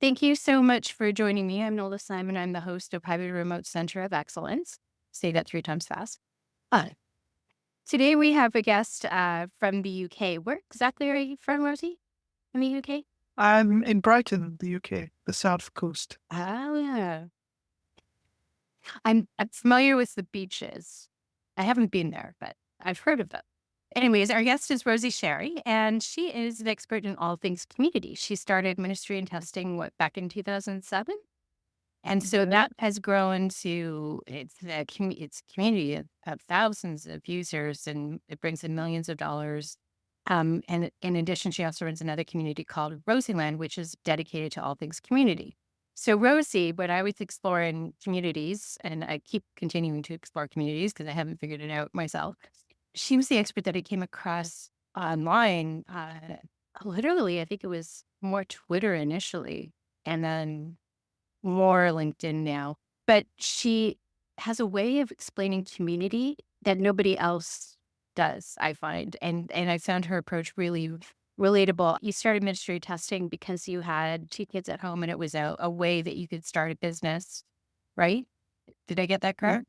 Thank you so much for joining me. I'm Nola Simon. I'm the host of Hybrid Remote Center of Excellence. Say that 3 times fast. Uh, Today we have a guest from the UK. Where exactly are you from, Rosie? In the UK? I'm in Brighton, the UK, the south coast. Oh, yeah. I'm familiar with the beaches. I haven't been there, but I've heard of them. Anyways, our guest is Rosie Sherry, and she is an expert in all things community. She started ministry and testing back in 2007. And so that has grown to it's community of thousands of users, and it brings in millions of dollars. And in addition, she also runs another community called Rosieland, which is dedicated to all things community. So Rosie, when I was exploring communities, and I keep continuing to explore communities because I haven't figured it out myself, she was the expert that I came across online. Literally, I think it was more Twitter initially, and then more LinkedIn now, but she has a way of explaining community that nobody else does, I find. And I found her approach really relatable. You started ministry testing because you had 2 kids at home and it was a way that you could start a business, right? Did I get that Yeah. correct?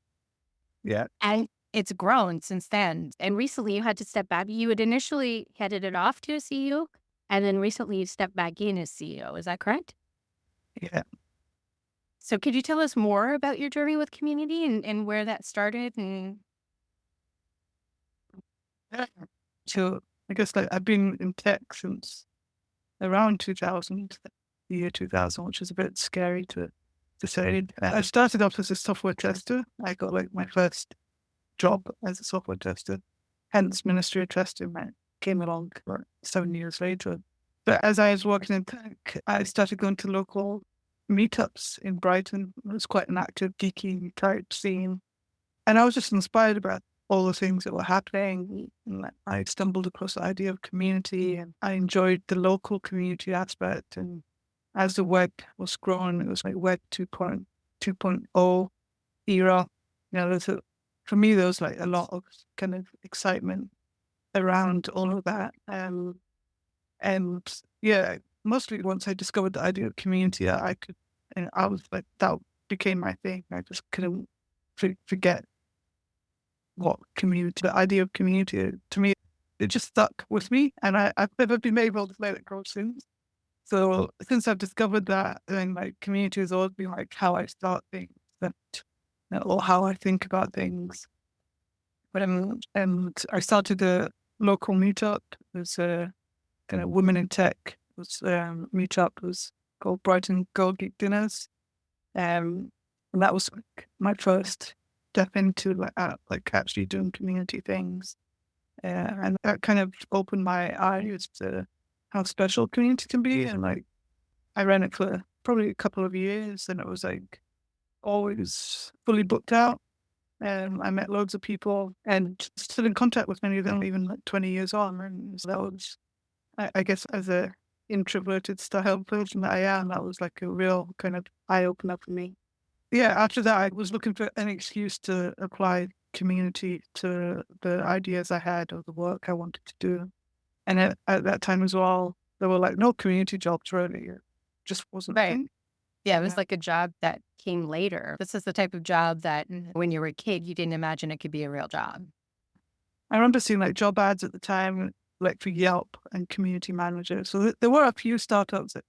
Yeah. And it's grown since then. And recently you had to step back. You had initially headed it off to a CEO, and then recently you stepped back in as CEO. Is that correct? Yeah. So could you tell us more about your journey with community and where that started? And Yeah. So I guess I've been in tech since around 2000, the year 2000, which is a bit scary to say. I started off as a software tester. I got my first job as a software tester, hence ministry of testing came along 7 years later. But as I was working in tech, I started going to local meetups in Brighton. It was quite an active, geeky type scene. And I was just inspired about all the things that were happening. And I stumbled across the idea of community, and I enjoyed the local community aspect. And as the web was growing, it was like Web 2.0 era. For me, there was like a lot of kind of excitement around all of that. And yeah, mostly once I discovered the idea of community, and I was like, that became my thing. I just couldn't forget the idea of community. To me, it just stuck with me, and I've never been able to let it go since. So since I've discovered that, then community has always been like how I start things, and or how I think about things. And I started a local meetup. It was a kind of women in tech. It was meetup. It was called Brighton Girl Geek Dinners. And that was my first step into actually doing community things. And that kind of opened my eyes to how special community can be. And I ran it for probably a couple of years, and it was always fully booked out. I met loads of people and still in contact with many of them, even 20 years on. And so that was, I guess, as a introverted style person that I am, that was like a real kind of eye opener for me. Yeah, after that, I was looking for an excuse to apply community to the ideas I had or the work I wanted to do. And at that time as well, there were no community jobs really. It just wasn't a right. thing. Yeah, it was Yeah. like a job that came later. This is the type of job that when you were a kid, you didn't imagine it could be a real job. I remember seeing job ads at the time, for Yelp and community manager. So there were a few startups that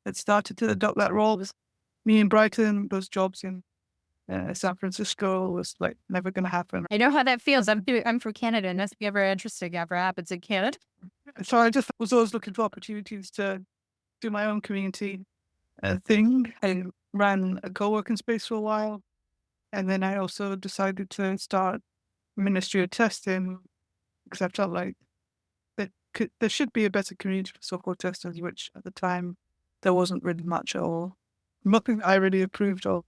that started to adopt that role. It was me in Brighton, those jobs in San Francisco was never going to happen. I know how that feels. I'm from Canada, and nothing ever interesting ever happens in Canada. So I just was always looking for opportunities to do my own community thing. I ran a co-working space for a while. And then I also decided to start ministry of testing because I felt like there should be a better community for software testers, which at the time there wasn't really much at all. Nothing that I really approved of.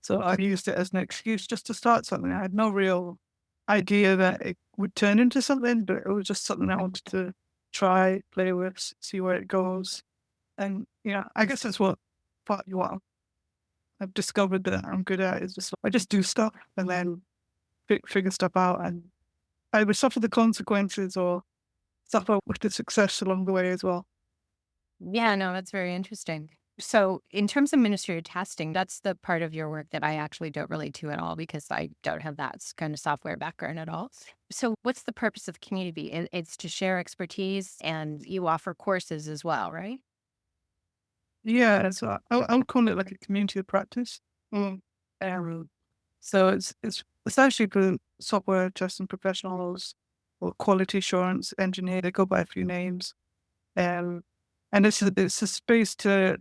So I used it as an excuse just to start something. I had no real idea that it would turn into something, but it was just something I wanted to try, play with, see where it goes. And I guess that's partly what I've discovered that I'm good at is just I just do stuff and then figure stuff out, and I would suffer the consequences or suffer with the success along the way as well. Yeah, no, that's very interesting. So, in terms of administrative testing, that's the part of your work that I actually don't relate to at all because I don't have that kind of software background at all. So, what's the purpose of community? It's to share expertise and you offer courses as well, right? Yeah, so I would call it like a community of practice. Mm. Um, so it's essentially for software testing professionals or quality assurance engineer. They go by a few names. Um, and it's a space to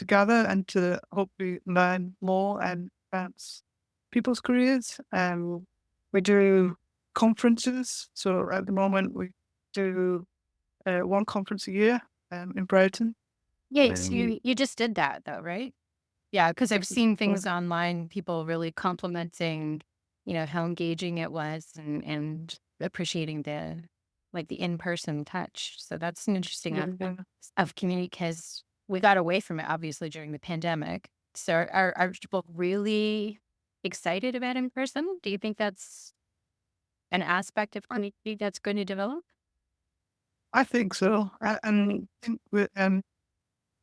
gather and to hopefully learn more and advance people's careers. We do conferences. So at the moment we do one conference a year in Brighton. Yeah, so Um, you just did that though, right? Yeah, because I've seen things online, people really complimenting, how engaging it was and appreciating the in-person touch. So that's an interesting aspect yeah, of community because we got away from it obviously during the pandemic. So are people really excited about in person? Do you think that's an aspect of community that's going to develop? I think so. And I think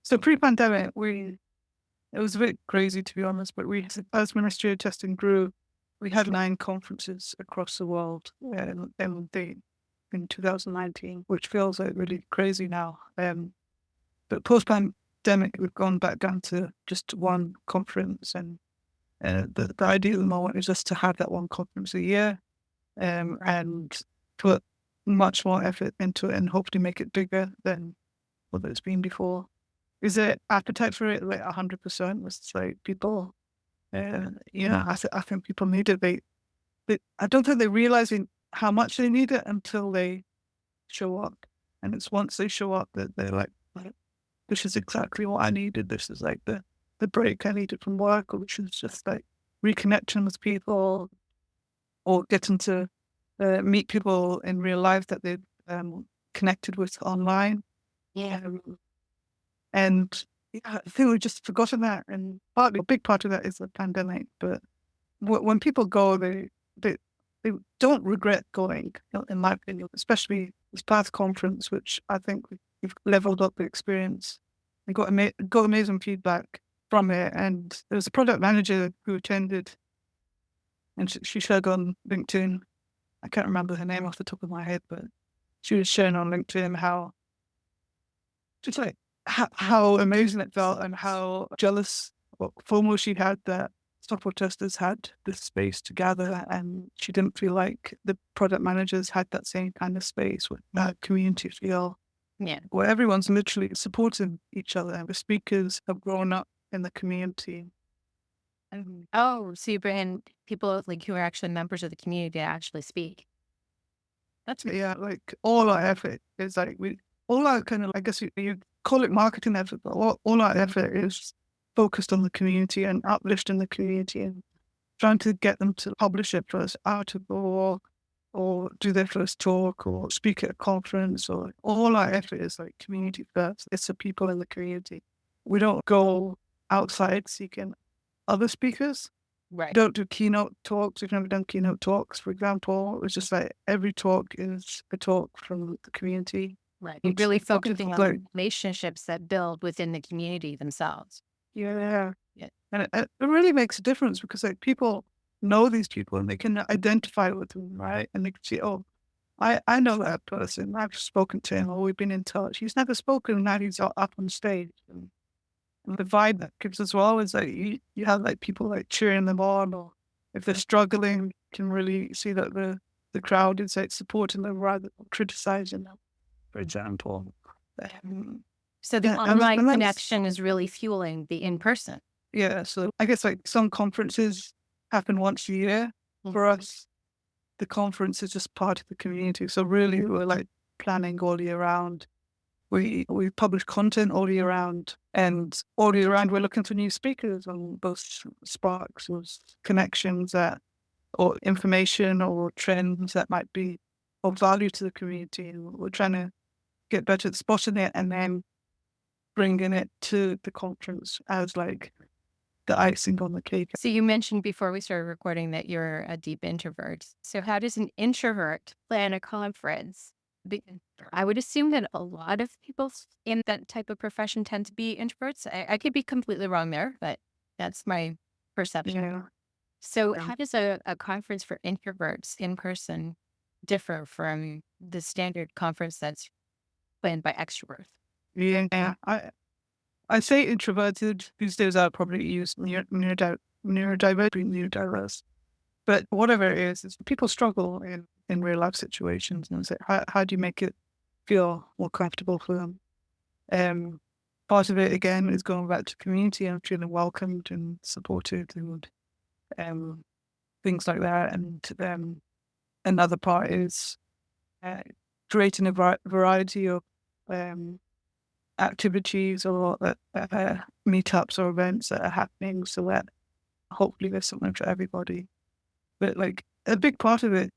so pre-pandemic, it was a bit crazy to be honest, but as ministry of testing grew, we had 9 conferences across the world in 2019, which feels like really crazy now. But post-pandemic, we've gone back down to just one conference, and the idea at the moment is just to have that one conference a year, and put much more effort into it and hopefully make it bigger than what it's been before. Is there appetite for it like 100%? It's like people, I think people need it. I don't think they realize how much they need it until they show up. And it's once they show up that they're like, this is exactly what I needed. This is like the break I needed from work, or which is just like reconnecting with people or getting to meet people in real life that they've connected with online. Yeah. And yeah, I think we've just forgotten that. And partly, a big part of that is the pandemic. But when people go, they they don't regret going, in my opinion, especially this past conference, which I think we've leveled up the experience. We got amazing feedback from it. And there was a product manager who attended, and she shared on LinkedIn. I can't remember her name off the top of my head, but she was sharing on LinkedIn how just like how amazing it felt and how jealous or FOMO she had that software testers had this space to gather, and she didn't feel like the product managers had that same kind of space with that community feel Yeah. where everyone's literally supporting each other and the speakers have grown up in the community. And Oh, so you bring in people like who are actually members of the community to actually speak. That's yeah, like all our effort is like all our kind of, I guess you call it marketing effort, but all our effort is focused on the community and uplifting the community and trying to get them to publish their first article or do their first talk or speak at a conference. Or all our effort is like community first. It's the people in the community. We don't go outside seeking other speakers. right. Don't do keynote talks. We've never done keynote talks, for example. It's just like every talk is a talk from the community. Right. You're It's really something focusing like, on relationships that build within the community themselves. yeah. Yeah. And it really makes a difference because like people know these people and they can identify with them, right? And they can see, oh, I know that person. I've spoken to him or we've been in touch. He's never spoken, now he's up on stage. And the vibe that gives as well is like you have like people like cheering them on, or if they're struggling, you can really see that the crowd is like supporting them rather than criticizing them, for example. Um, So the yeah, online and that's connection is really fueling the in person. yeah. So I guess like some conferences happen once a year. For us, the conference is just part of the community. So really, we're like planning all year round. We publish content all year round, and all year round we're looking for new speakers on both sparks or connections that, or information or trends that might be of value to the community. And we're trying to get better at spotting it and then bringing it to the conference as like the icing on the cake. So you mentioned before we started recording that you're a deep introvert. So how does an introvert plan a conference? Be- I would assume that a lot of people in that type of profession tend to be introverts. I could be completely wrong there, but that's my perception. Yeah. So, Yeah. how does a conference for introverts in person differ from the standard conference that's planned by extroverts? Yeah. I say introverted. These days I'd probably use neurodiverse. But whatever it is people struggle in real life situations. And it's like, how do you make it feel more comfortable for them? Um, Part of it again is going back to community and feeling welcomed and supported and um, things like that. And another part is uh, creating a variety of um, activities or meetups or events that are happening so that hopefully there's something for everybody. But like a big part of it,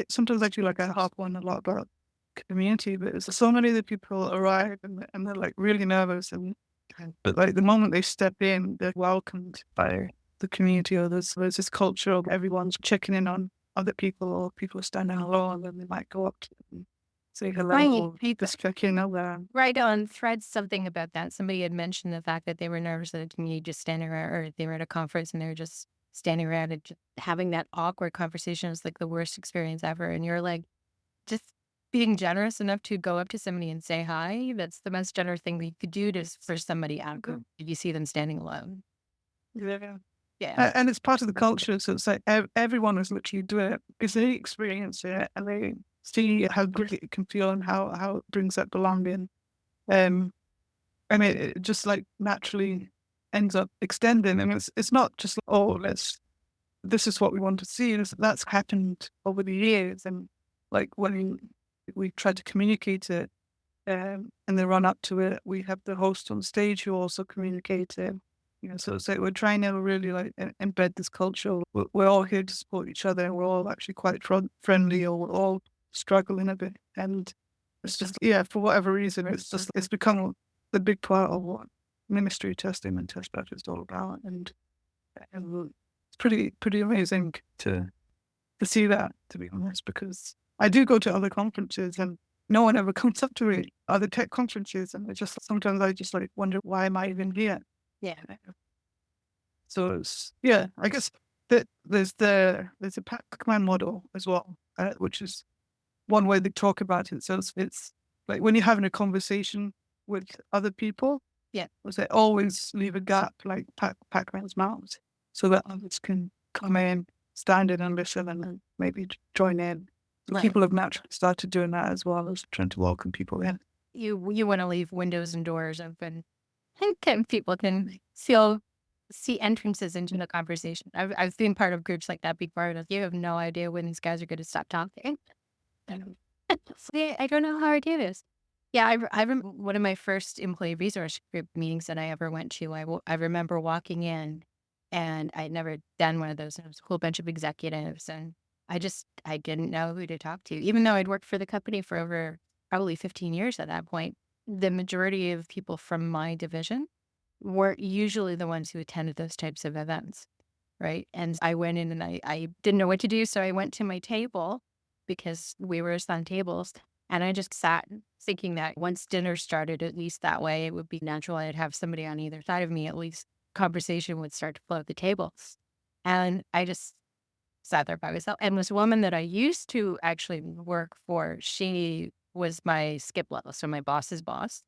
sometimes I feel like I harp on a lot about community, but it's so many of the people arrive and they're like really nervous but like the moment they step in, they're welcomed by the community or there's this culture of everyone's checking in on other people or people are standing alone and they might go up to them and say hello Right. or just check in on them. Right on threads, something about that. Somebody had mentioned the fact that they were nervous at a community just standing around, or they were at a conference and they were just standing around and just having that awkward conversation is like the worst experience ever. And you're like, just being generous enough to go up to somebody and say hi. That's the most generous thing that you could do to for somebody out if you see them standing alone. Yeah. Yeah. And it's part of the culture. So it's like everyone is literally doing it because they experience it and they see how great it can feel and how it brings that belonging. Um, and it just like naturally ends up extending. And it's not just like, oh, this is what we want to see. That's happened over the years. And like when we try to communicate it in the run up to it, we have the host on stage who also communicates it. So it's like we're trying to really like embed this culture. We're all here to support each other, and we're all actually quite friendly, or we're all struggling a bit. And it's just yeah, for whatever reason, it's become the big part of what ministry testing and test batch is all about. And it's pretty amazing to see that, to be honest, because I do go to other conferences and no one ever comes up to me, other tech conferences. And sometimes I just like wonder, why am I even here? Yeah. So yeah, I guess that there's a Pac-Man model as well, which is one way they talk about it. So it's like when you're having a conversation with other people, Yeah. was they always leave a gap like Pac-Man's mouth so that others can come in, stand in and listen and then maybe join in. So Right. people have naturally started doing that as well as trying to welcome people in. You want to leave windows and doors open and people can see entrances into the conversation. I've been part of groups like that before. You have no idea when these guys are going to stop talking. See, I don't know how I do this. Yeah, I remember one of my first employee resource group meetings that I ever went to. I remember walking in, and I'd never done one of those. And it was a whole bunch of executives, and I didn't know who to talk to, even though I'd worked for the company for over probably 15 years at that point. The majority of people from my division were usually the ones who attended those types of events, right? And I went in and I didn't know what to do, so I went to my table because we were assigned tables, and I just sat thinking that once dinner started, at least that way it would be natural. I'd have somebody on either side of me, at least conversation would start to flow at the table. And I just sat there by myself. And this woman that I used to actually work for, she was my skip level, so my boss's boss.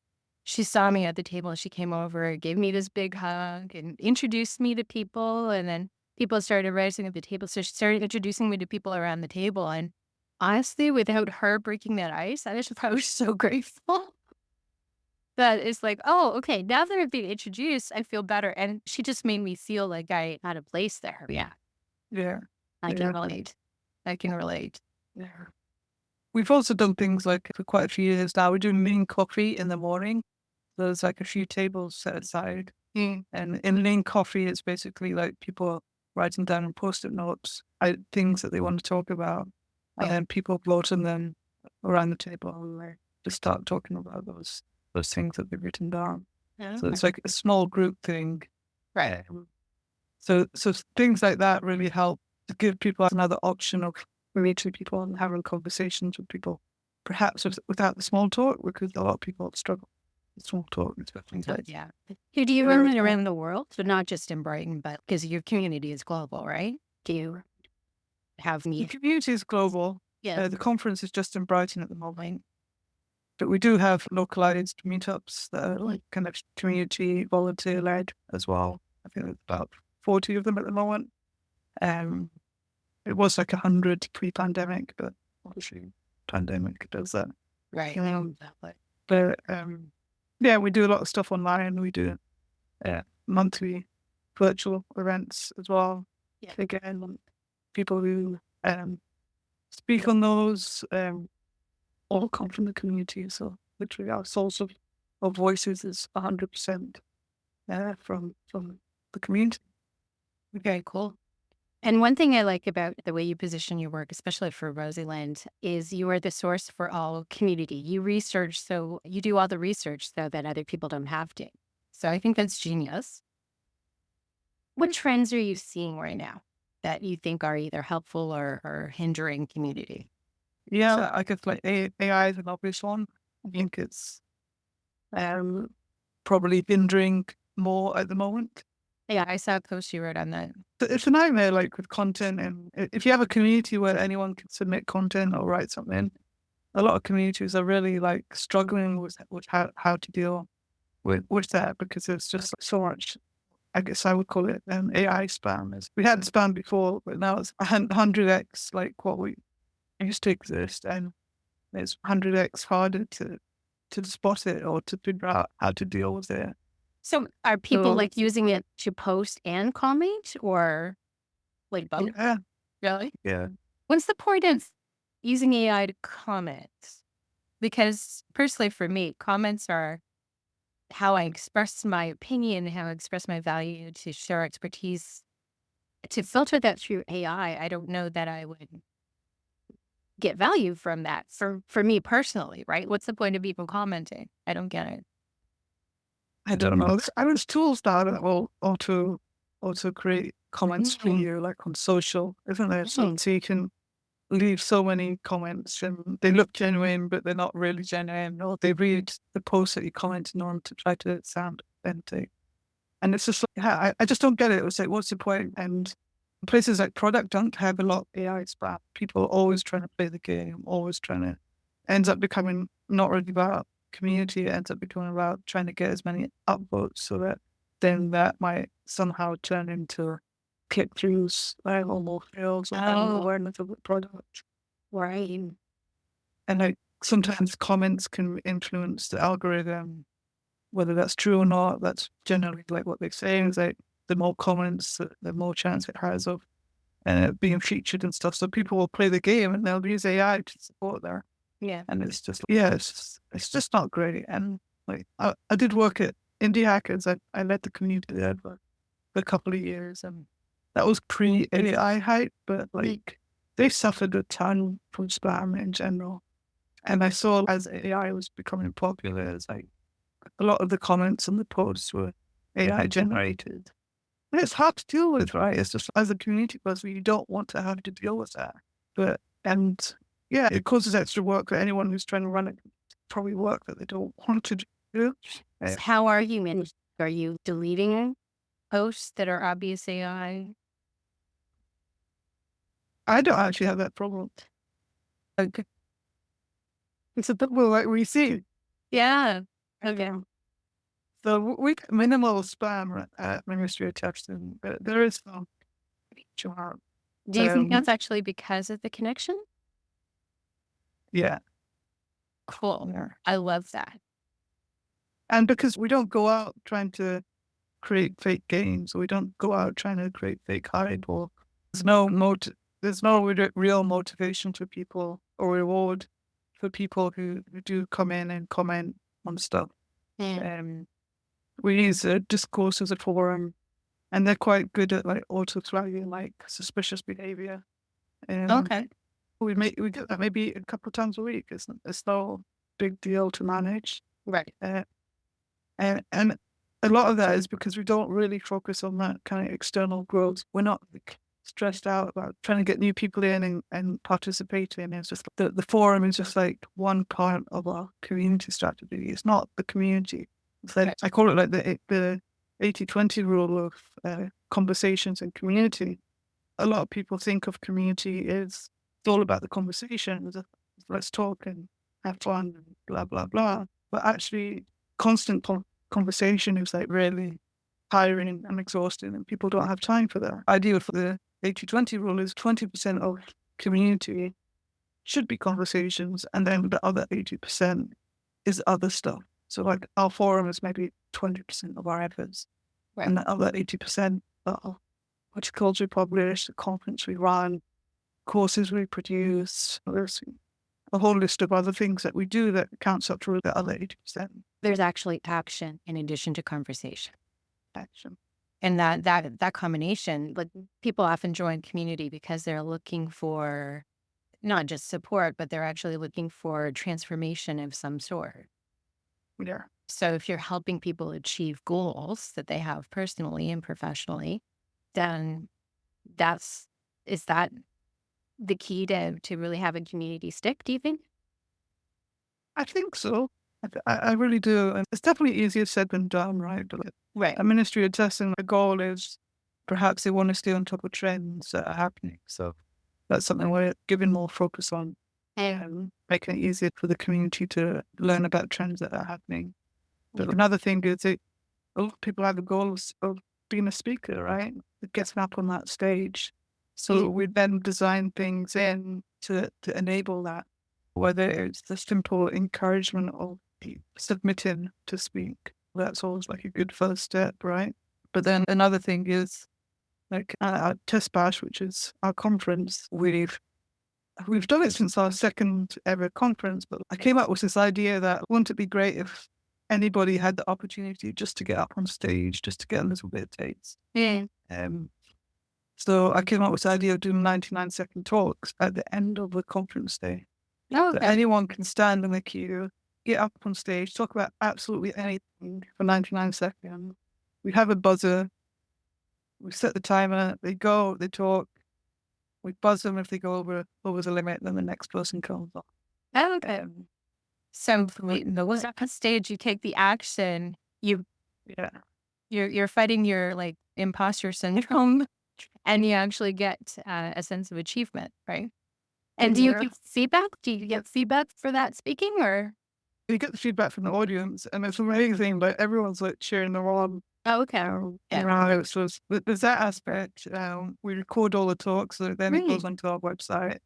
She saw me at the table and she came over, gave me this big hug and introduced me to people. And then people started rising at the table. So she started introducing me to people around the table. And honestly, without her breaking that ice, I was so grateful that it's like, oh, okay, now that I've been introduced, I feel better. And she just made me feel like I had a place there. Yeah, Yeah. I can Yeah. relate. I can relate. Yeah. We've also done things like for quite a few years now. We're doing lean coffee in the morning. There's like a few tables set aside. And in lean coffee, it's basically like people writing down on post-it notes things that they want to talk about. And then people voting them around the table and they just start talking about those things that they've written down. So it's like a small group thing. Right. So things like that really help to give people another option of meeting people and having conversations with people. perhaps without the small talk, because a lot of people struggle with small talk, especially So, like yeah. Do you run it around the world? So not just in Brighton, but because your community is global, right? Do you have the me? community is global. Yes. The conference is just in Brighton at the moment, but we do have localized meetups that are like kind of community volunteer led as well. I think there's about 40 of them at the moment. Um, it was like 100 pre-pandemic, but obviously pandemic does that. Right. Exactly. But yeah, we do a lot of stuff online. We do monthly virtual events as well. Yeah. Again, people who speak on those all come from the community. So literally our source of voices is 100% from the community. Very cool. And one thing I like about the way you position your work, especially for Rosieland, is you are the source for all community. You research, so you do all the research so that other people don't have to. So I think that's genius. What trends are you seeing right now that you think are either helpful or hindering community? Yeah, I guess like AI is an obvious one. I think it's um, probably hindering more at the moment. Yeah, I saw a post you wrote on that. It's a nightmare, like with content. And if you have a community where anyone can submit content or write something, a lot of communities are really like struggling with how to deal with that, because there's just so much. I guess I would call it AI spam. We had spam before, but now it's 100x like what we used to exist, and it's 100x harder to spot it or to figure out how to deal with it. So are people So like using it to post and comment or like both? yeah, Really? yeah. What's the point of using AI to comment? Because personally, for me, comments are how I express my opinion, how I express my value to share expertise. To filter that through AI, I don't know that I would get value from that for me personally, right? What's the point of even commenting? I don't get it. I don't know. There's tools now that will auto create comments for you, like on social, isn't there? So you can leave so many comments and they look genuine, but they're not really genuine, or they read the post that you commented on to try to sound authentic. And it's just like, yeah, I just don't get it. It was like, what's the point? And places like product don't have a lot of AI spam. People are always trying to play the game, always trying to, ends up becoming not really about community. It ends up becoming about trying to get as many upvotes so that then that might somehow turn into click throughs, like, or more sales or more awareness of the product. Right. And like sometimes comments can influence the algorithm, whether that's true or not. That's generally like what they're saying is like the more comments, the more chance it has of being featured and stuff. So people will play the game and they'll use AI to support there. Yeah. And it's just, yeah, it's just not great. And like, I did work at Indie Hackers. I led the community there for a couple of years, and that was pre AI hype, but like they suffered a ton from spam in general. And I saw as AI was becoming popular, it's like a lot of the comments and the posts were AI generated. And it's hard to deal with, right? It's just as a community person, you don't want to have to deal with that. But, and yeah, it causes extra work for anyone who's trying to run it, probably work that they don't want to do. So how are you managing? Are you deleting posts that are obvious AI? I don't actually have that problem. Okay. It's a bit more like we see. Yeah. Okay. So we get minimal spam at Ministry of Testing, but there is some charm. Do you think that's actually because of the connection? Yeah. Cool. Yeah. I love that. And because we don't go out trying to create fake games, or we don't go out trying to create fake hype, or there's no real motivation for people or reward for people who do come in and comment on stuff. Yeah. We use Discourse as a forum, and they're quite good at like auto flagging like suspicious behavior. Okay. We get that maybe a couple of times a week. It's no big deal to manage. Right. And a lot of that is because we don't really focus on that kind of external growth. We're not stressed out about trying to get new people in and participating. It's just the forum is just like one part of our community strategy. It's not the community. It's like, I call it like the 80-20 rule of conversations and community. A lot of people think of community as it's all about the conversation. Let's talk and have fun and blah, blah, blah. But actually, constant conversation is like really tiring and exhausting, and people don't have time for that. Ideal for the 80-20 rule is 20% of community should be conversations, and then the other 80% is other stuff. So like our forum is maybe 20% of our efforts, and the other 80% are articles we publish, the conference we run, courses we produce. There's a whole list of other things that we do that counts up to the other 80%. There's actually action in addition to conversation. Action. And that combination, like people often join community because they're looking for not just support, but they're actually looking for transformation of some sort. Yeah. So if you're helping people achieve goals that they have personally and professionally, then is that the key to really having community stick, do you think? I think so. I really do. And it's definitely easier said than done, right? But like, Right. a ministry of testing, the goal is perhaps they want to stay on top of trends that are happening. So that's something we're giving more focus on and making it easier for the community to learn about trends that are happening. But another thing is a lot of people have the goal of being a speaker, right? Getting up on that stage. So we then design things in to enable that, whether it's the simple encouragement of submitting to speak. That's always like a good first step, right? But then another thing is like at Test Bash, which is our conference, we've done it since our second ever conference, but I came up with this idea that wouldn't it be great if anybody had the opportunity just to get up on stage, just to get a little bit of taste. Yeah. So I came up with the idea of doing 99-second talks at the end of the conference day. Oh, So okay. anyone can stand in the queue, get up on stage, talk about absolutely anything for 99 seconds. We have a buzzer. We set the timer. They go, they talk. We buzz them if they go over the limit. Then the next person comes on. Oh, okay. So when was up on stage, you take the action, Yeah, you're fighting your like imposter syndrome, and you actually get a sense of achievement, right? And do you yeah. get feedback? Do you get feedback for that speaking or? You get the feedback from the audience, and it's amazing. Like everyone's like cheering them on. Oh, okay. Yeah. Right. So there's that aspect. We record all the talks, so then it goes Right. onto our website.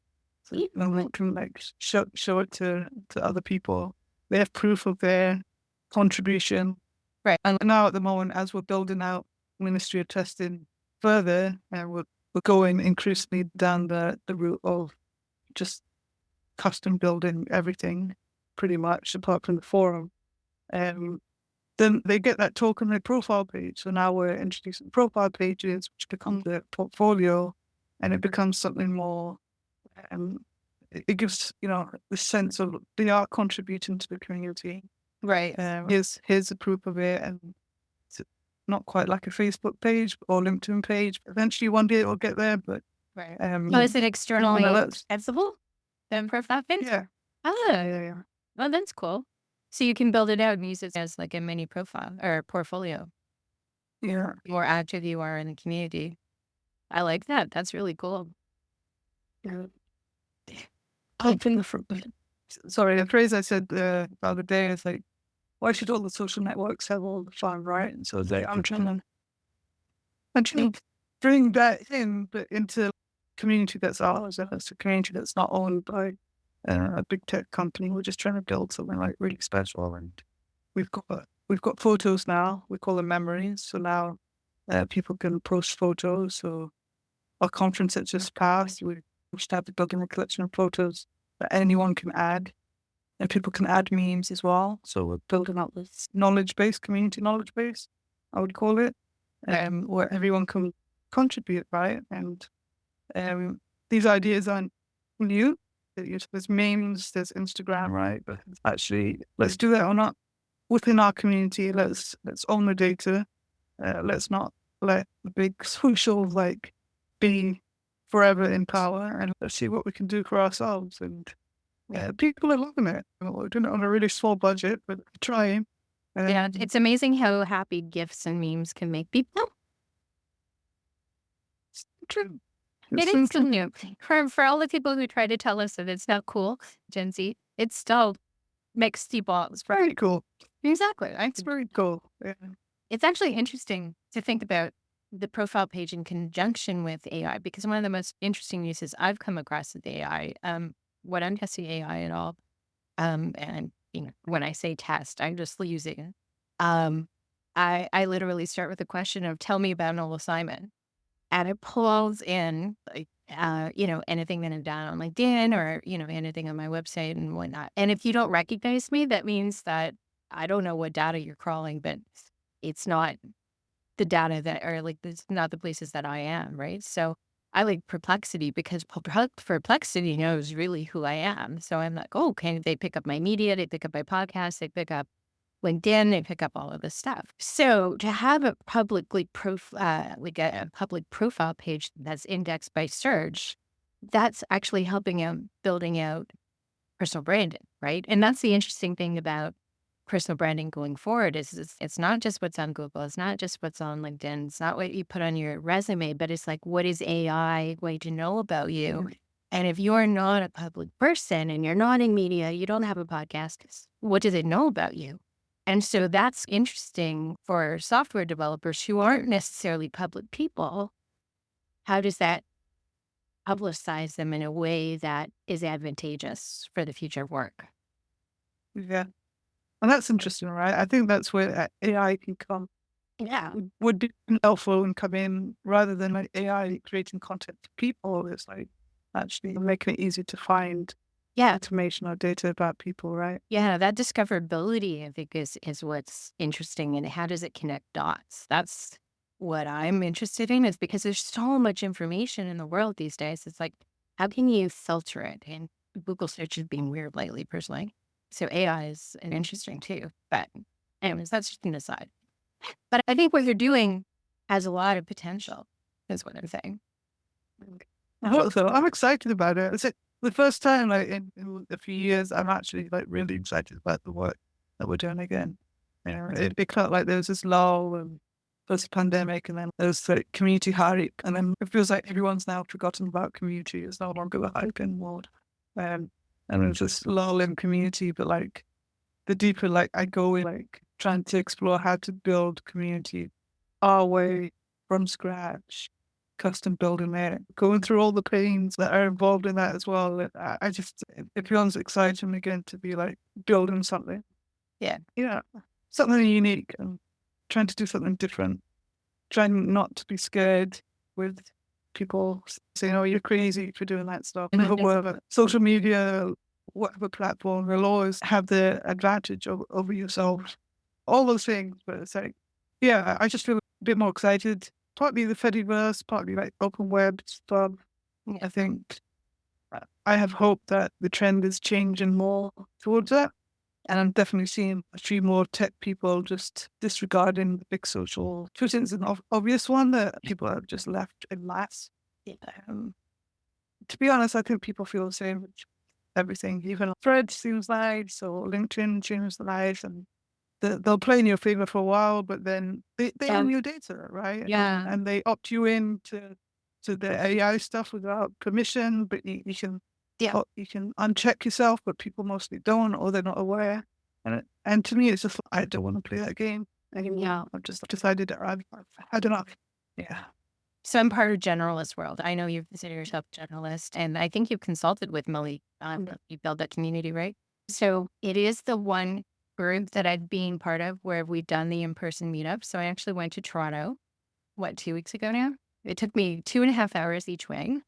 So Yeah. then we can like show it to other people. They have proof of their contribution. Right. And now at the moment, as we're building out Ministry of Testing further, we're going increasingly down the route of just custom building everything, pretty much apart from the forum. Then they get that talk on their profile page. So now we're introducing profile pages, which become their portfolio, and it becomes something more. It gives the sense of they are contributing to the community. Right. Here's the proof of it, and it's not quite like a Facebook page or LinkedIn page. Eventually, one day it will get there, but Right. Oh, is it externally that's accessible? The profile page? yeah, Oh, yeah. well, that's cool. So you can build it out and use it as like a mini profile or portfolio. Yeah. The more active you are in the community. I like that. That's really cool. Yeah. Sorry, the phrase I said the other day is like, why should all the social networks have all the fun, right? And so I'm trying to bring that in, but into a community that's ours, and it's a community that's not owned by a big tech company. We're just trying to build something like really special, and we've got photos now. We call them memories. So now people can post photos. So our conference that just passed, we started building a collection of photos that anyone can add. And people can add memes as well. So we're building up this knowledge base, community knowledge base, I would call it, where everyone can contribute, right? And these ideas aren't new. There's memes, there's Instagram, right? But actually, let's do that or not within our community. Let's own the data. Let's not let the big social be forever in power, and let's see what we can do for ourselves. And people are loving it. We're doing it on a really small budget, but trying. Yeah, Um, it's amazing how happy gifs and memes can make people. it's true. It It's is so still true. new. For all the people who try to tell us that it's not cool, Gen Z, it still makes people Very cool. exactly. It's very cool. Yeah. It's actually interesting to think about the profile page in conjunction with AI because one of the most interesting uses I've come across with AI, when I'm testing AI at all, and when I say test, I'm just using it. Um, I literally start with a question of tell me about Nola Simon. And it pulls in like anything that I've done on LinkedIn or, anything on my website and whatnot. And if you don't recognize me, that means that I don't know what data you're crawling, but it's not the data that or like it's not the places that I am, right? So I like Perplexity because Perplexity knows really who I am. So I'm like, oh, okay, they pick up my media, they pick up my podcast, they pick up LinkedIn, they pick up all of this stuff. So to have a like a public profile page that's indexed by search, that's actually helping out building out personal branding, right? And that's the interesting thing about personal branding going forward is it's not just what's on Google, it's not just what's on LinkedIn, it's not what you put on your resume, but it's like what is AI going to know about you? And if you're not a public person and you're not in media, you don't have a podcast, what does it know about you? And so that's interesting for software developers who aren't necessarily public people. How does that publicize them in a way that is advantageous for the future of work? Yeah. And that's interesting, right? I think that's where AI can come, Yeah. would be helpful and come in rather than like AI creating content for people. It's like actually making it easy to find Yeah. information or data about people, right? Yeah. That discoverability, I think, is what's interesting. And how does it connect dots? That's what I'm interested in, is because there's so much information in the world these days. It's like, how can you filter it? And Google search is being weird lately, personally. So AI is interesting too. But anyways, that's just an aside. But I think what you're doing has a lot of potential, is what I'm saying. I hope so. I'm excited about it. It's like the first time like in a few years, I'm actually like really excited about the work that we're doing again. It felt like there was this lull and post pandemic, and then there's like community hype, and then it feels like everyone's now forgotten about community. It's no longer the hype anymore. Um, and there's this lull in community, but like the deeper like I go in, like trying to explore how to build community our way from scratch, custom building it, going through all the pains that are involved in that as well. I just, it feels exciting again to be like building something. Yeah. Yeah. Something unique and trying to do something different. Trying not to be scared with people saying, oh, you're crazy for doing that stuff. Whatever. Social media, whatever platform, will always have the advantage over yourself. All those things. But it's like, yeah, I just feel a bit more excited. Partly the Fediverse, partly like open web stuff. I think I have hope that the trend is changing more towards that. And I'm definitely seeing a few more tech people just disregarding the big social. Twitter's an obvious one that people have just left in last. Yeah. Um, to be honest, I think people feel the same with everything. Even Thread seems nice, or LinkedIn seems nice, and they'll play in your favor for a while, but then they own your data, right? Yeah. And they opt you in to the AI stuff without permission, but you can Yeah. you can uncheck yourself, but people mostly don't, or they're not aware. And to me, it's just I don't want to play that game Yeah. anymore. I've just decided that I've had enough. Yeah. So I'm part of generalist world. I know you consider yourself a generalist, and I think you've consulted with Malik. You build that community, right? So it is the one group that I've been part of where we've done the in-person meetup. So I actually went to Toronto, 2 weeks ago now? It took me 2.5 hours each way.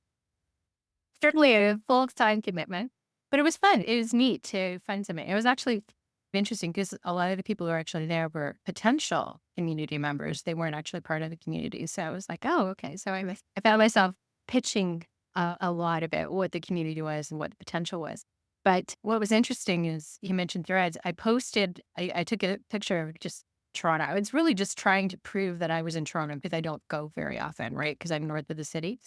Certainly a full-time commitment, but it was fun. It was neat to find something. It was actually interesting because a lot of the people who were actually there were potential community members. They weren't actually part of the community. So I was like, oh, okay. So I found myself pitching a lot about what the community was and what the potential was. But what was interesting is you mentioned Threads. I took a picture of just Toronto. I was really just trying to prove that I was in Toronto because I don't go very often, right? Because I'm north of the city.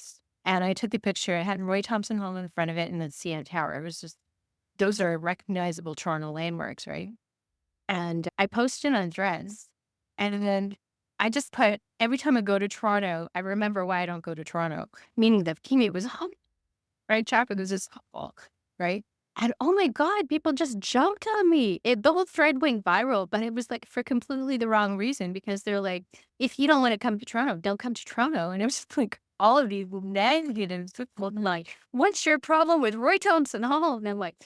And I took the picture. I had Roy Thompson Hall in front of it and the CN Tower. It was just, those are recognizable Toronto landmarks, right? And I posted on Threads. And then I just put, every time I go to Toronto, I remember why I don't go to Toronto, meaning the commute was home, right? Traffic was just awful, right? And oh my God, people just jumped on me. The whole thread went viral, but it was like for completely the wrong reason because they're like, if you don't want to come to Toronto, don't come to Toronto. And it was just like all of these negatives. Like, what's your problem with Roy Thompson Hall? And I'm like,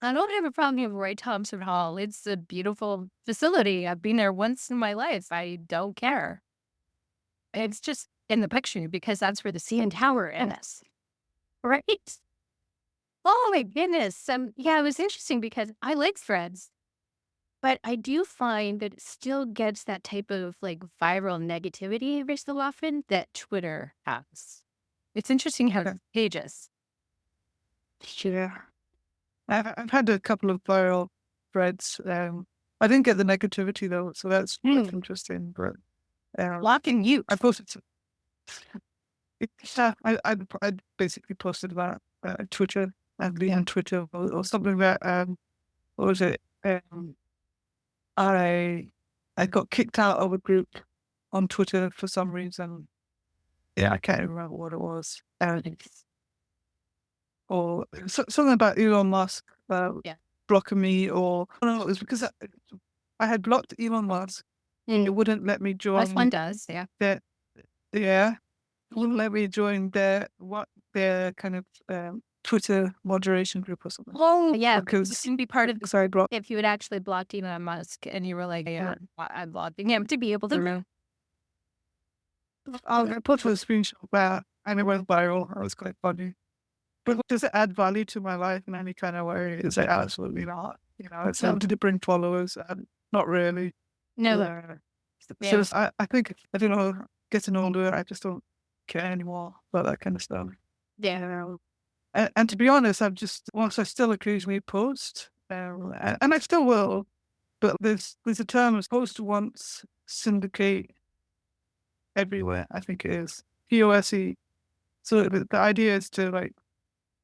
I don't have a problem with Roy Thompson Hall. It's a beautiful facility. I've been there once in my life. I don't care. It's just in the picture because that's where the CN Tower is. Right? Oh my goodness. Yeah, it was interesting because I like Threads, but I do find that it still gets that type of like viral negativity every so often that Twitter has. It's interesting how Yeah. it's pages. Sure. I've had a couple of viral threads. I didn't get the negativity though, so that's interesting. But Block and mute. I posted. Yeah, I basically posted about Twitter and being on Twitter or something that what was it? I I got kicked out of a group on Twitter for some reason. Yeah, I can't remember what it was. Or something about Elon Musk Yeah. blocking me, or no, it was because I had blocked Elon Musk. It wouldn't let me Plus one join does. Yeah. their, yeah, it wouldn't let me join their kind of Twitter moderation group or something. Oh, yeah. You Because can be part of I blocked. if you had actually blocked Elon Musk and you were like, yeah, I'm blocking him to be able to know. I put a screenshot where and it went viral. It was quite funny. But does it add value to my life in any kind of way? It's like absolutely not. It's something to bring followers, and not really. No. So I think I don't know. Getting older, I just don't care anymore about that kind of stuff. Yeah. And to be honest, whilst I still occasionally post, and I still will, but there's a term as post once, syndicate everywhere. I think it is POSE. So the idea is to like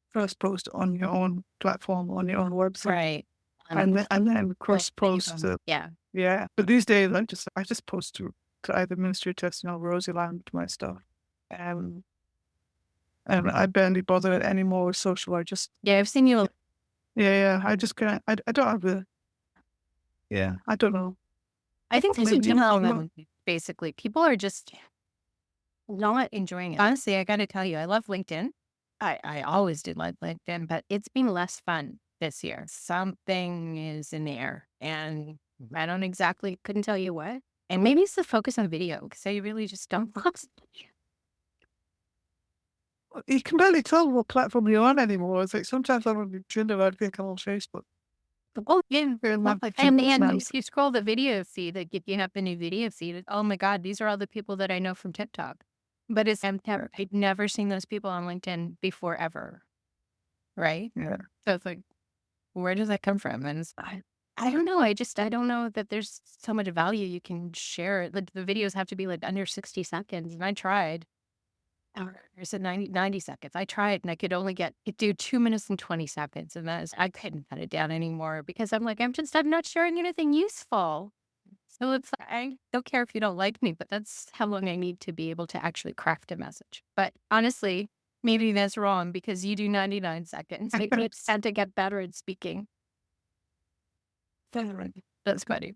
first post on your own platform, on your own website, Right. and then cross post. Yeah. Yeah, but these days I just post to either Ministry of Testing or Rosieland my stuff, and I barely bother anymore with social. I just Yeah. I've seen you. yeah, I just can't. I don't have the yeah. I don't know. I think there's a Maybe general not. level, basically. People are just not enjoying it. Honestly, I got to tell you, I love LinkedIn. I always did like LinkedIn, but it's been less fun this year. Something is in the air, and I don't exactly couldn't tell you what. And maybe it's the focus on video because I really just don't. You can barely tell what platform you're on anymore. It's like sometimes I'm on Tinder, I think I'm on Facebook. Oh, yeah, very Not like and nice. if you scroll the video feed, like if you have the new video feed, oh my God, these are all the people that I know from TikTok. But I'd never seen those people on LinkedIn before ever. Right? Yeah. So it's like, where does that come from? And I don't know. I don't know that there's so much value you can share. Like the videos have to be like under 60 seconds. And I tried. Or is it 90 seconds? I tried and I could do 2 minutes and 20 seconds. And I couldn't cut it down anymore because I'm like, I'm not sharing anything useful. So it's like, I don't care if you don't like me, but that's how long I need to be able to actually craft a message. But honestly, maybe that's wrong because you do 99 seconds. I just had to get better at speaking. That's funny.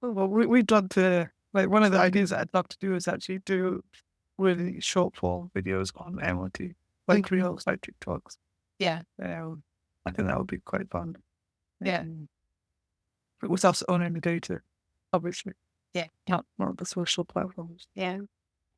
Well, we'd love to, like, one of the ideas that I'd love to do is actually do really short form videos on MOT, like reels, like TikToks. Yeah. I think that would be quite fun. Yeah. But without owning the data, obviously. Yeah. Not the social platforms. Yeah.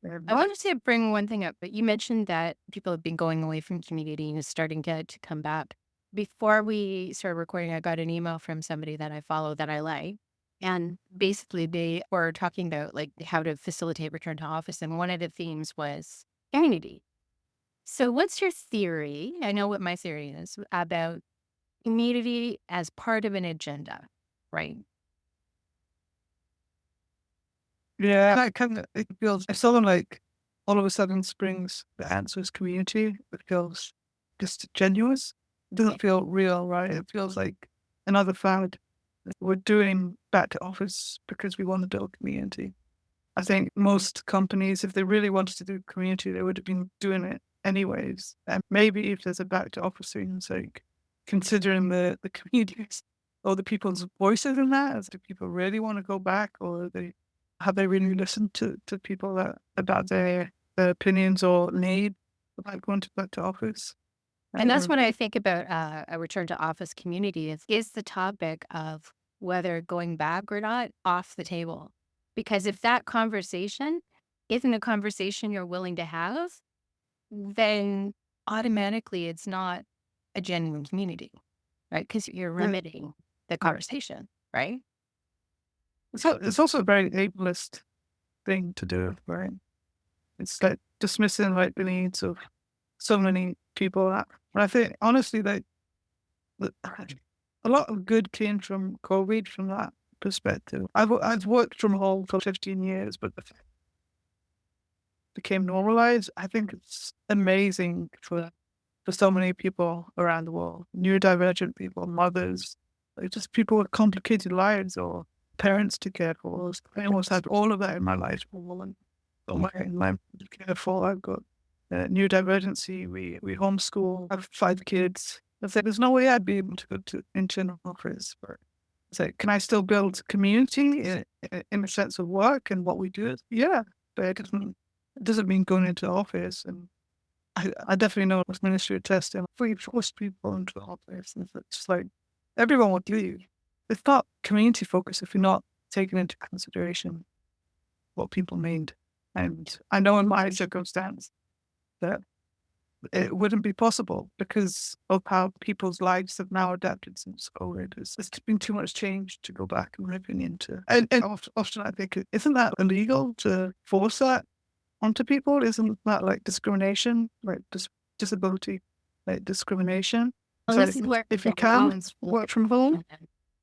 I wanted to bring one thing up, but you mentioned that people have been going away from community and is starting to come back. Before we started recording, I got an email from somebody that I follow that I like. And basically they were talking about like how to facilitate return to office. And one of the themes was community. So what's your theory? I know what my theory is about community as part of an agenda, right? Yeah, that kind of, it feels, if someone like all of a sudden springs the answer is community. It feels just genuine. It doesn't feel real, right? It feels like another fad. We're doing back to office because we want to build community. I think most companies, if they really wanted to do community, they would have been doing it anyways. And maybe if there's a back to office thing, it's like considering the communities or the people's voices in that. Do people really want to go back, or have they really listened to people about their opinions or need about going back to office? And that's Um, what I think about a return to office community is the topic of whether going back or not off the table. Because if that conversation isn't a conversation you're willing to have, then automatically it's not a genuine community, right? Because you're yeah, limiting the conversation, right? it's also a very ableist thing to do, right? It's like dismissing like the needs of so many people. And I think honestly that a lot of good came from COVID from that perspective. I've worked from home for 15 years, but it became normalized. I think it's amazing for so many people around the world, neurodivergent people, mothers, like just people with complicated lives or parents to care for. I almost had all of that in my life. In my care for, I've got neurodivergency. We homeschool. I have 5 kids. I said, there's no way I'd be able to go to into an office. But I said, can I still build community in the sense of work and what we do? Yeah, but it doesn't mean going into the office. And I definitely know with Ministry of Testing, if we force people into the office, and it's just like everyone would leave. It's not community focused if you're not taking into consideration what people need. And I know in my circumstance that it wouldn't be possible because of how people's lives have now adapted since COVID. It's been too much change to go back and ripping into. And often I think, isn't that illegal to force that onto people? Isn't that like discrimination, like disability, like discrimination? Well, So this is where if you the can laws work from home,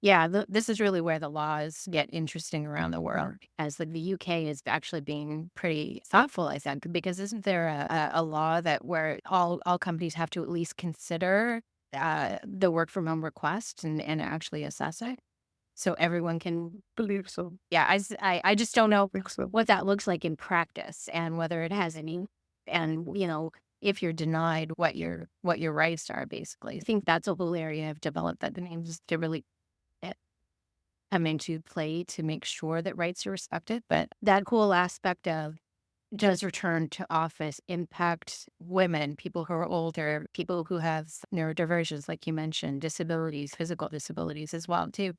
yeah, this is really where the laws get interesting around the world, as like the UK is actually being pretty thoughtful, I think, because isn't there a law that where all companies have to at least consider the work from home request and actually assess it, so everyone can. believe so. Yeah, I just don't know I think so. what that looks like in practice and whether it has any, and if you're denied what your rights are, basically. I think that's a whole area of development that the names to really come into play to make sure that rights are respected. But that whole aspect of does return to office impact women, people who are older, people who have neurodivergence, like you mentioned, disabilities, physical disabilities as well, too.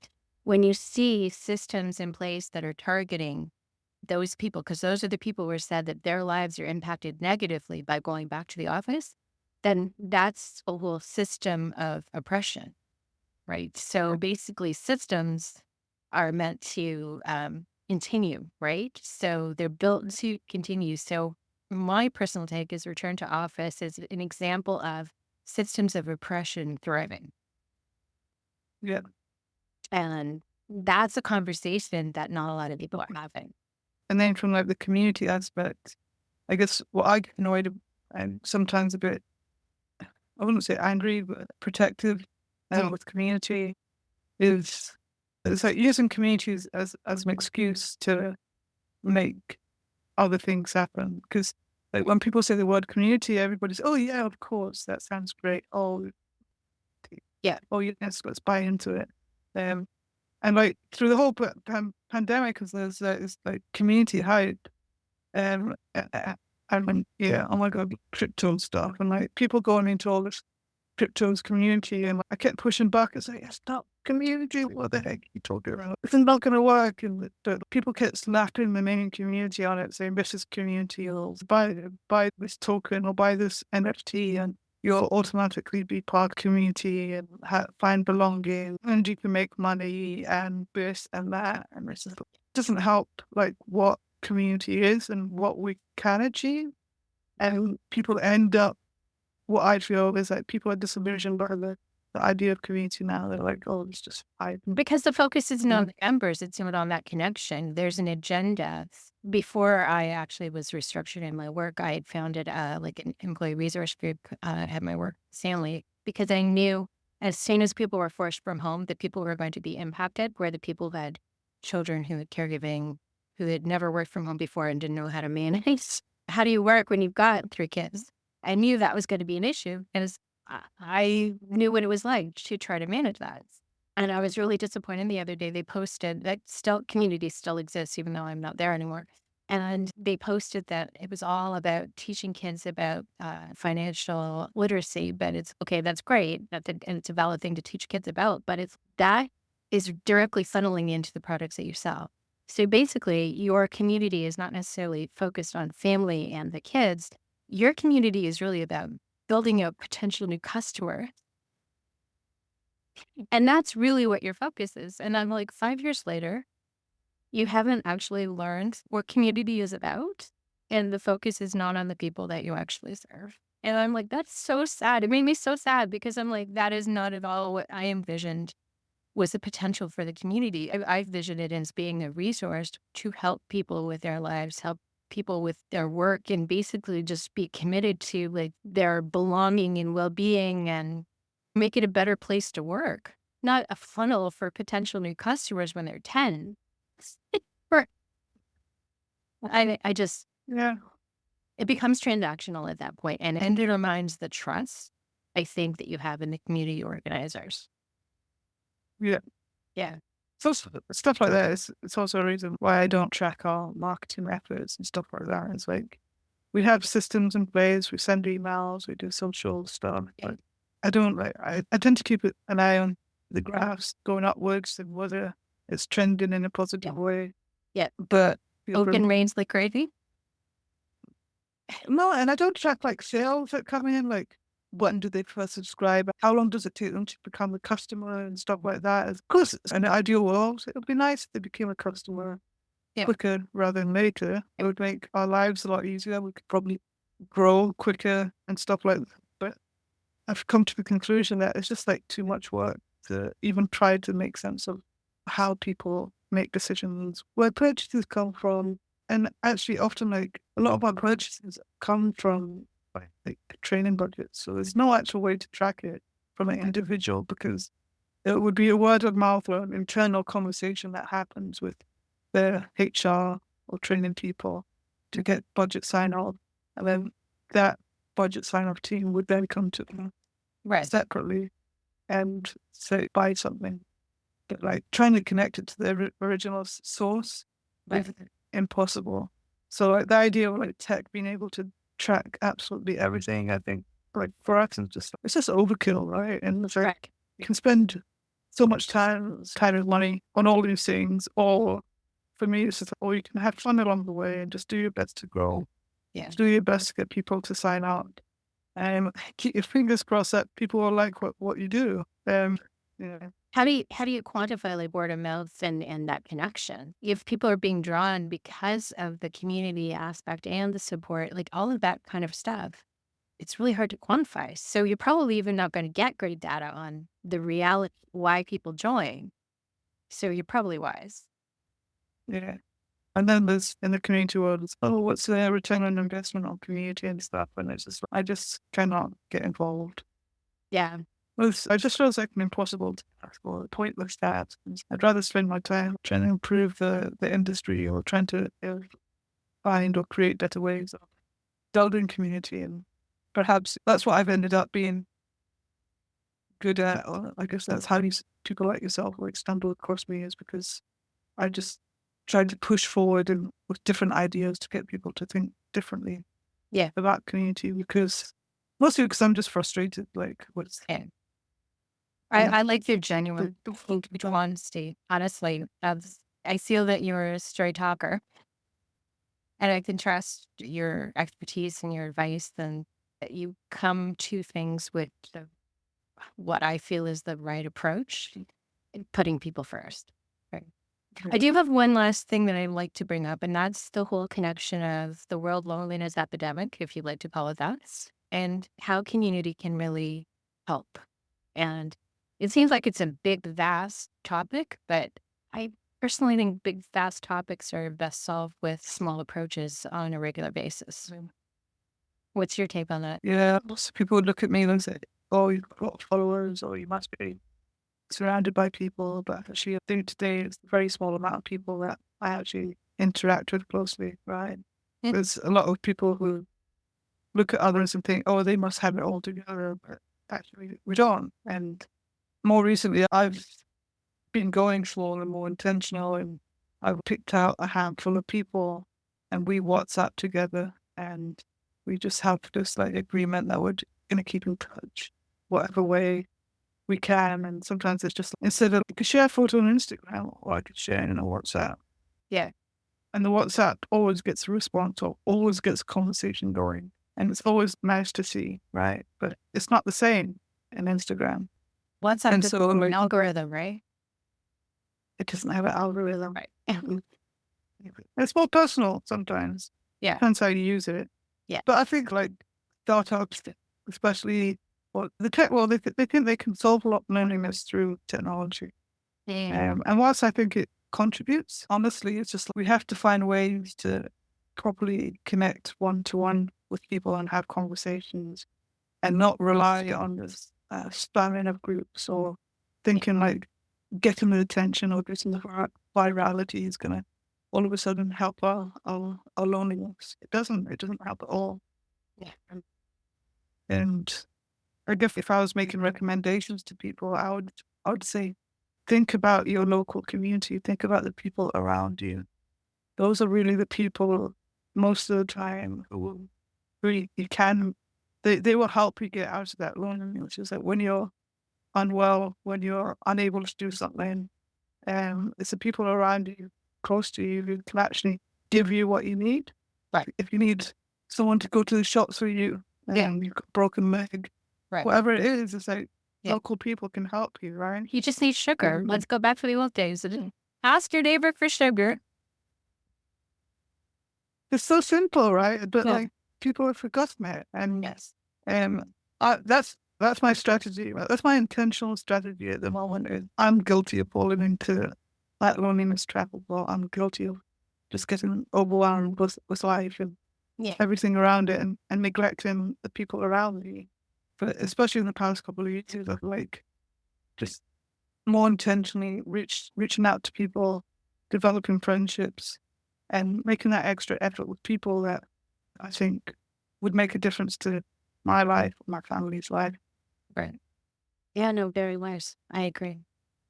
When you see systems in place that are targeting those people, because those are the people who are said that their lives are impacted negatively by going back to the office, then that's a whole system of oppression. Right. So basically, systems are meant to continue, right? So they're built to continue. So my personal take is return to office is an example of systems of oppression thriving. Yeah. And that's a conversation that not a lot of people are having. And then from like the community aspect, I guess what I get annoyed and sometimes a bit, I wouldn't say angry, but protective with community is it's like using communities as an excuse to make other things happen. Because like when people say the word community, everybody's, oh yeah, of course, that sounds great. Yeah. Oh yes, let's buy into it. Um, and like through the whole pandemic, because there's this like community hype, and when yeah, oh my god, crypto stuff, and like people going into all this cryptos community, and I kept pushing back and saying, it's not community. What the heck are you talking about? It's not going to work. And the people kept slapping the main community on it, saying, this is community. You'll buy this token or buy this NFT, and you'll automatically be part of community and find belonging, and you can make money and this and that. And it doesn't help like what community is and what we can achieve. And people end up what I feel is that people are disillusioned by the idea of community now. They're like, oh, it's just hype. Because the focus isn't on Mm. the members, it's not on that connection. There's an agenda. Before I actually was restructured in my work, I had founded like an employee resource group at my work, Stanley, because I knew as soon as people were forced from home, the people who were going to be impacted were the people who had children who had caregiving, who had never worked from home before and didn't know how to manage. How do you work when you've got 3 kids? I knew that was going to be an issue, and I knew what it was like to try to manage that. And I was really disappointed the other day. They posted that still community still exists, even though I'm not there anymore. And they posted that it was all about teaching kids about financial literacy. But it's okay, that's great. And it's a valid thing to teach kids about. But that is directly funneling into the products that you sell. So basically, your community is not necessarily focused on family and the kids. Your community is really about building a potential new customer. And that's really what your focus is. And I'm like, 5 years later, you haven't actually learned what community is about. And the focus is not on the people that you actually serve. And I'm like, that's so sad. It made me so sad because I'm like, that is not at all what I envisioned was the potential for the community. I visioned it as being a resource to help people with their lives, help people with their work, and basically just be committed to like their belonging and well-being and make it a better place to work, not a funnel for potential new customers when they're 10. For I just Yeah. it becomes transactional at that point, and it undermines the trust I think that you have in the community organizers. Yeah. Yeah. So stuff like that is it's also a reason why I don't track our marketing efforts and stuff like that. It's like we have systems in place, we send emails, we do social stuff, Yeah. but I don't like I tend to keep an eye on the graphs going upwards and whether it's trending in a Yeah. positive way. Yeah. But feel Open free. reigns like crazy. No, and I don't track like sales that come in, like when do they first subscribe? How long does it take them to become a customer and stuff like that? Of course, in an ideal world, it would be nice if they became a customer Yeah. quicker rather than later. It would make our lives a lot easier. We could probably grow quicker and stuff like that. But I've come to the conclusion that it's just like too much work to even try to make sense of how people make decisions, where purchases come from. And actually, often, like a lot of our purchases come from like training budgets. So there's no actual way to track it from an individual because it would be a word of mouth or an internal conversation that happens with their HR or training people to get budget sign off. And then that budget sign off team would then come to them Right. separately and say, buy something. But like trying to connect it to the original source Right. is impossible. So like the idea of like tech being able to track absolutely everything, I think like for us, it's just overkill, right? And it's like Correct. you can spend so much time and money on all these things, or for me, it's just, or you can have fun along the way and just do your best to grow. Yeah. Do your best to get people to sign up. And keep your fingers crossed that people will like what you do. Yeah. How do you quantify like word of mouth and that connection? If people are being drawn because of the community aspect and the support, like all of that kind of stuff, it's really hard to quantify. So you're probably even not going to get great data on the reality why people join. So you're probably wise. Yeah. And then there's in the community world, it's, oh, what's the return on investment on community and stuff? And it's just, I just cannot get involved. Yeah. I just feels like an impossible task or a pointless task. I'd rather spend my time trying to improve the industry or trying to find or create better ways of building community. And perhaps that's what I've ended up being good at. Or I guess that's how people like yourself like stumble across me is because I just tried to push forward and with different ideas to get people to think differently Yeah. about community because mostly because I'm just frustrated. Like what's Yeah. yeah. I like your genuine honesty. Honestly, I feel that you're a straight talker. And I can trust your expertise and your advice and that you come to things with what I feel is the right approach in putting people first. Right. I do have one last thing that I'd like to bring up, and that's the whole connection of the world loneliness epidemic, if you'd like to call it that, and how community can really help. And it seems like it's a big, vast topic, but I personally think big, vast topics are best solved with small approaches on a regular basis. What's your take on that? Yeah, lots of people would look at me and say, "Oh, you've got a lot of followers, or you must be surrounded by people." But actually, I think today it's a very small amount of people that I actually interact with closely, right? Mm. There's a lot of people who look at others and think, "Oh, they must have it all together," but actually, we don't. And more recently, I've been going slow and more intentional, and I've picked out a handful of people, and we WhatsApp together, and we just have this like agreement that we're gonna keep in touch, whatever way we can. And sometimes it's just instead of I could share a photo on Instagram, or I could share it in a WhatsApp, Yeah. and the WhatsApp always gets a response or always gets a conversation going, and it's always nice to see, right? But it's not the same in Instagram, WhatsApp and doesn't so have an like algorithm, right? it doesn't have an algorithm. Right. It's more personal sometimes. Yeah. Depends how you use it. Yeah. But I think like startups, especially well, the tech world, they think they can solve a lot of loneliness through technology. Yeah. And whilst I think it contributes, honestly, it's just we have to find ways to properly connect one to one with people and have conversations and not rely on this spamming of groups or thinking like getting the attention or getting the virality is going to all of a sudden help our loneliness. It doesn't. It doesn't help at all. Yeah. And I guess if I was making recommendations to people, I would say think about your local community. Think about the people around you. Those are really the people most of the time who will really you can they will help you get out of that loneliness. Which is like when you're unwell, when you're unable to do something, it's the people around you, close to you, who can actually give you what you need. Right. If you need someone to go to the shops for you, Yeah. and you've got a broken leg, Right. whatever it is, it's like Yeah. local people can help you, right? You just need sugar. Mhm. Let's go back to the old days. Ask your neighbor for sugar. It's so simple, right? But Yeah. like people have forgotten it, and Yes. um, that's my strategy. That's my intentional strategy at the moment. Is I'm guilty of falling into that loneliness trap as well. I'm guilty of just getting overwhelmed with life and Yeah. everything around it, and neglecting the people around me. But especially in the past couple of years, of like just more intentionally reaching out to people, developing friendships, and making that extra effort with people that I think would make a difference to my life, my family's life. Right. Yeah, no, very wise. I agree.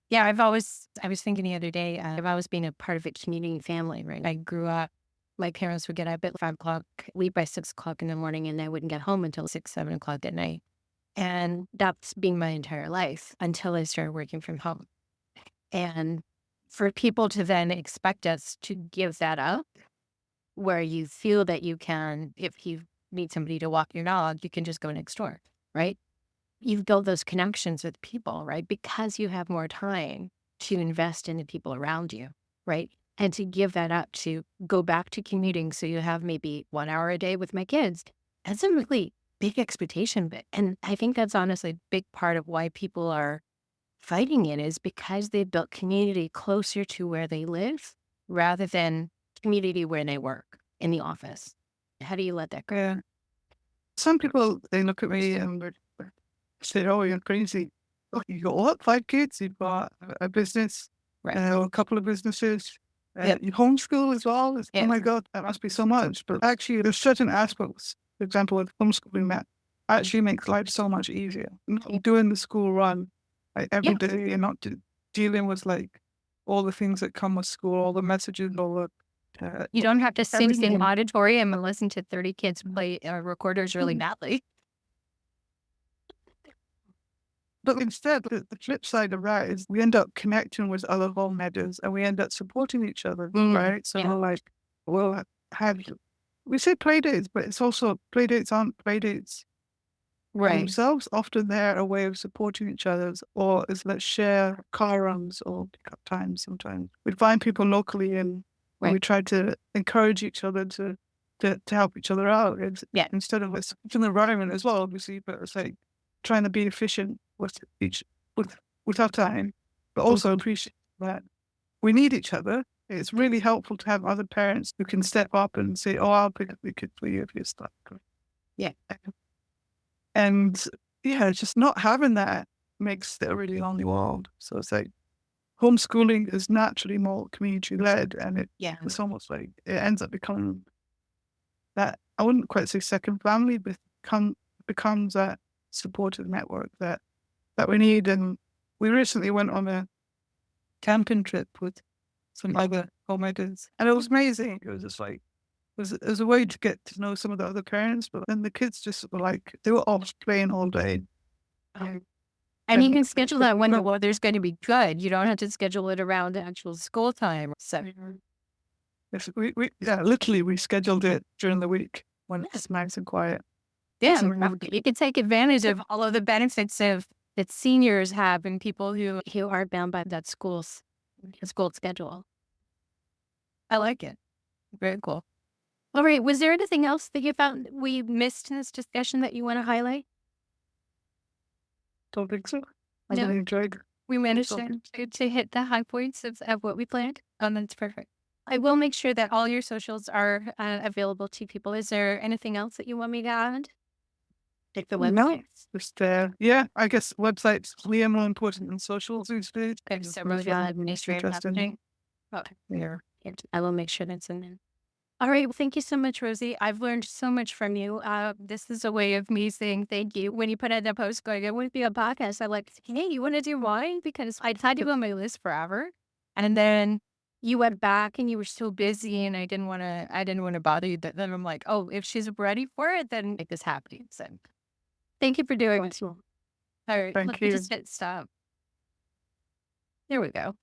Yeah, I was thinking the other day, I've always been a part of a community family, right? I grew up, my parents would get up at 5 o'clock, leave by 6 o'clock in the morning, and I wouldn't get home until 6, 7 o'clock at night. And that's been my entire life until I started working from home. And for people to then expect us to give that up, where you feel that you can, if you need somebody to walk your dog, you can just go next door, right? You build those connections with people, right? Because you have more time to invest in the people around you, right? And to give that up to go back to commuting. So you have maybe 1 hour a day with my kids. That's a really big expectation. But, and I think that's honestly a big part of why people are fighting it is because they built community closer to where they live rather than community where they work in the office. How do you let that go? Yeah. Some people they look at me and they say, "Oh, you're crazy. Oh, you got what? 5 kids? You've got a business, Right. or a couple of businesses. Yep. You homeschool as well. Oh Yeah. my God, that must be so much." But actually, there's certain aspects, for example, with homeschooling that actually makes life so much easier. Not doing the school run like every Yeah. day and not dealing with like all the things that come with school, all the messages, all the You don't have to sit in everything. an auditorium and listen to 30 kids play recorders really badly. But instead, the flip side of that is we end up connecting with other homemakers and we end up supporting each other, right? So Yeah. like, we'll have, we say play dates, but it's also play dates aren't play dates Right. themselves. Often they're a way of supporting each other's, or is let's share car runs or pick up times sometimes. We find people locally and we Right. try to encourage each other to help each other out. It's, Yeah. instead of it's in the environment as well, obviously, but it's like trying to be efficient with each with our time, but also appreciate that we need each other. It's really helpful to have other parents who can step up and say, "Oh, I'll pick up the kid for you if you're stuck." Yeah. And yeah, just not having that makes it a really lonely world. So it's like homeschooling is naturally more community led, and Yeah. it's almost like it ends up becoming that, I wouldn't quite say second family, but becomes that supportive network that we need. And we recently went on a camping trip with some other homemakers, and it was amazing. It was just like it was a way to get to know some of the other parents, but then the kids just were like they were off playing all day. And you And can schedule that when the weather's going to be good. You don't have to schedule it around actual school time. So if yeah, literally we scheduled it during the week when it's nice and quiet. yeah, So you can take advantage of all of the benefits of that seniors have and people who aren't bound by that school schedule. I like it. Very cool. All right. Was there anything else that you found we missed in this discussion that you want to highlight? don't think so. I No, really enjoyed we managed talking. to hit the high points of what we planned. Oh, that's perfect. I will make sure that all your socials are available to people. Is there anything else that you want me to add? Like the No, websites? just yeah, I guess websites way more important than socials these days. Okay, so Rosieland Administrative Interesting. Messaging. Okay. Yeah. I will make sure that's in there. All right. Well, thank you so much, Rosie. I've learned so much from you. This is a way of me saying thank you. When you put out that post going, it would be a podcast. I like, hey, you want to do mine? Because I'd had you on my list forever. And then you went back and you were so busy and I didn't want to bother you. Then I'm like, oh, if she's ready for it, then make this happen. So thank you for doing this. All right. Thank Let me you. just hit stop. There we go.